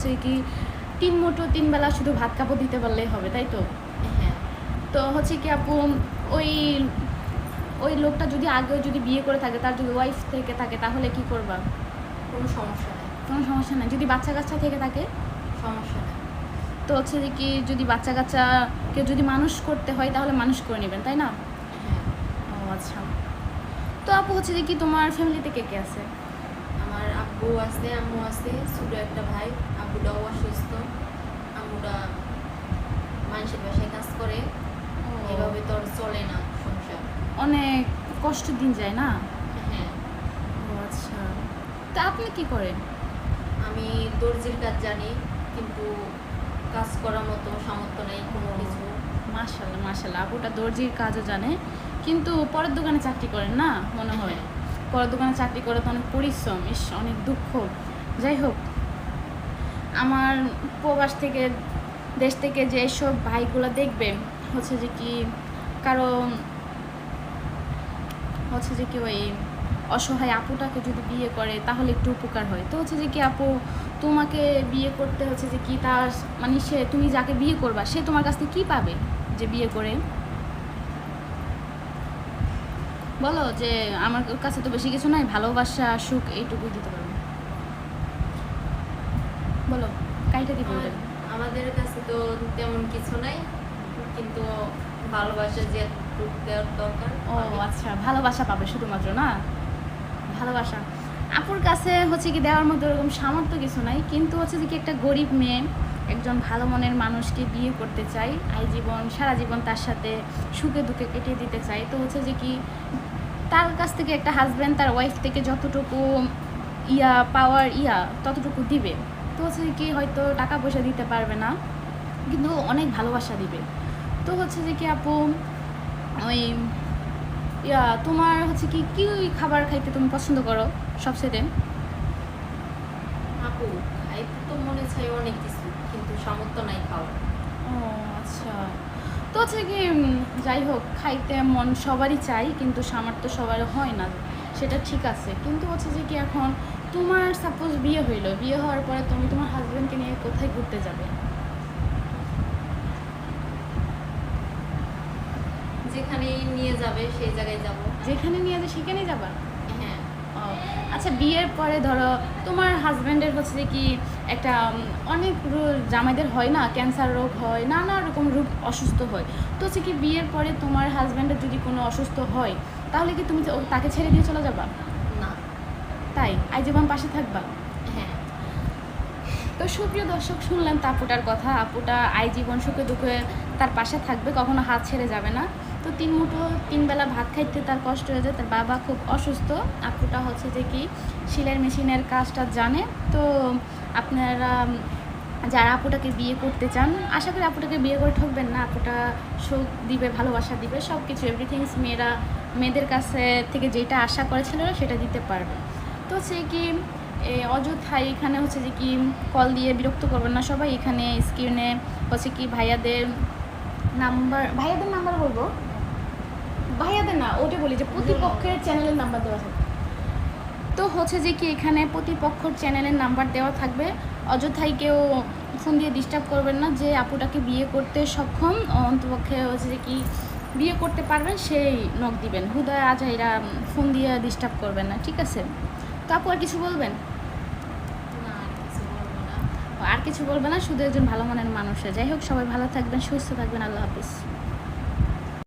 হচ্ছে কি 3 মুঠো 3 বেলা শুধু ভাত কাপড় দিতে পারলেই হবে, তাই তো? হ্যাঁ। তো হচ্ছে কি আপু, ওই ওই লোকটা যদি আগেও যদি বিয়ে করে থাকে, তার যদি ওয়াইফ থেকে থাকে, তাহলে কি করবা? কোনো সমস্যা নেই। কোনো সমস্যা নেই। যদি বাচ্চা কাচ্চা থেকে থাকে? সমস্যা নেই। তো হচ্ছে যে কি যদি বাচ্চা কাচ্চা কেউ যদি মানুষ করতে হয়, তাহলে মানুষ করে নেবেন, তাই না? হ্যাঁ। ও আচ্ছা। তো আপু হচ্ছে যে কি তোমার ফ্যামিলিতে কে কে আছে? আমার আব্বু আছে, আম্মু আছে, ছোট একটা ভাই। আব্বুটাও অসুস্থ। আম্মুটা মানুষের বাসায় কাজ করে। এভাবে তো আর চলে না সংসার। অনেক কষ্টের দিন যায় না? হ্যাঁ। ও আচ্ছা। তা আপনি কি করেন? আমি দর্জির কাজ জানি, কিন্তু কাজ করার মতো সামর্থ্য নেই কোনো কিছু। মাশাআল্লাহ মাশাআল্লাহ, আপুটা দর্জির কাজও জানে, কিন্তু পরের দোকানে চাকরি করেন না মনে হয়? পরের দোকানে চাকরি করে তো অনেক পরিশ্রম, ইস অনেক দুঃখ। যাই হোক, আমার প্রবাস থেকে, দেশ থেকে যে সব ভাইগুলো দেখবে হচ্ছে যে কি কারণ হচ্ছে যে কি ওই অসহায় আপুটাকে যদি বিয়ে করে তাহলে একটু উপকার হয়। তো হচ্ছে যে কি আপু, তোমাকে বিয়ে করতে হচ্ছে যে কি তার মানে সে, তুমি যাকে বিয়ে করবা সে তোমার কাছ থেকে কী পাবে যে বিয়ে করে? বলো যে আমার কাছে তো বেশি কিছু নাই, ভালোবাসা সুখ এইটুকুই দিতে পারবো। বলো, কাইটা দিয়ে বলবেন। আমাদের কাছে তো তেমন কিছু নাই, কিন্তু ভালোবাসা যে দেওয়ার দরকার। ও আচ্ছা, ভালোবাসা পাবে শুধুমাত্র না? ভালোবাসা আপুর কাছে হচ্ছে কি দেওয়ার মতো এরকম সামর্থ্য কিছু নাই, কিন্তু হচ্ছে যে কি একটা গরিব মেয়ে একজন ভালো মনের মানুষকে বিয়ে করতে চাই, আজীবন সারা জীবন তার সাথে সুখে দুঃখে কেটে দিতে চাই। তো হচ্ছে যে কি তার কাছ থেকে একটা হাজব্যান্ড তার ওয়াইফ থেকে যতটুকু পাওয়ার ততটুকু দিবে। তো হচ্ছে কি হয়তো টাকা পয়সা দিতে পারবে না, কিন্তু অনেক ভালোবাসা দিবে। তো হচ্ছে যে কি আপু, ওই তোমার হচ্ছে কি কি খাবার খাইতে তুমি পছন্দ করো সবচেয়ে? আপু, খাইতে তো মনে চাই অনেক কিছু, কিন্তু সামর্থ্য নাই খাওয়ার। ও আচ্ছা। তো হচ্ছে কি যাই হোক, খাইতে মন সবারই চাই, কিন্তু সামর্থ্য সবার হয় না, সেটা ঠিক আছে। কিন্তু হচ্ছে যে কি এখন তোমার সাপোজ বিয়ে হইলো, বিয়ে হওয়ার পরে তুমি তোমার হাজব্যান্ডকে নিয়ে কোথায় ঘুরতে যাবে? যেখানে নিয়ে যাবে সেই জায়গায় যাব। যেখানে নিয়ে যাবে সেখানেই যাবা? হ্যাঁ। ও আচ্ছা, বিয়ের পরে ধরো তোমার হাজব্যান্ডের হচ্ছে যে কি একটা অনেক জামাইদের হয় না, ক্যান্সার রোগ হয়, নানা রকম রোগ, অসুস্থ হয়। তো হচ্ছে কি বিয়ের পরে তোমার হাজব্যান্ডের যদি কোনো অসুস্থ হয়, তাহলে কি তুমি তাকে ছেড়ে দিয়ে চলে যাবা? না। তাই আজীবন পাশে থাকবা? হ্যাঁ। তো সুপ্রিয় দর্শক, শুনলেন তো আপুটার কথা। আপুটা আজীবন সুখে দুঃখে তার পাশে থাকবে, কখনো হাত ছেড়ে যাবে না। তো 3 মুঠো 3 বেলা ভাত খাইতে তার কষ্ট হয়ে যায়, তার বাবা খুব অসুস্থ। আপুটা হচ্ছে যে কি সেলাই মেশিনের কাজটা জানে। তো আপনারা যারা আপুটাকে বিয়ে করতে চান, আশা করি আপুটাকে বিয়ে করে ঠকবেন না। আপুটা সুখ দিবে, ভালোবাসা দিবে, সব কিছু এভরিথিংস মেয়েদের কাছে থেকে যেটা আশা করেছিল সেটা দিতে পারবে। তো হচ্ছে কি অযথায় এখানে হচ্ছে যে কি কল দিয়ে বিরক্ত করবেন না সবাই। এখানে স্ক্রিনে হচ্ছে কি ভাইয়াদের নাম্বার বলবো, ভাইয়াদের না, ওটা বলি যে প্রতিপক্ষের চ্যানেলের নাম্বার দেওয়া থাকবে। তো হচ্ছে যে কি এখানে প্রতিপক্ষের চ্যানেলের নাম্বার দেওয়া থাকবে। অযথায় কেউ ফোন দিয়ে ডিস্টার্ব করবেন না। যে আপুটাকে বিয়ে করতে সক্ষম, অন্তপক্ষে হচ্ছে যে কি বিয়ে করতে পারবেন, সেই নক দিবেন। হুদয় আজাইরা ফোন দিয়ে ডিস্টার্ব করবেন না, ঠিক আছে? তো আপু আর কিছু বলবেন? না, আর কিছু বলবো না। আর কিছু বলবে না, শুধু একজন ভালো মনের মানুষের। যাই হোক, সবাই ভালো থাকবেন, সুস্থ থাকবেন, আল্লাহ হাফিজ।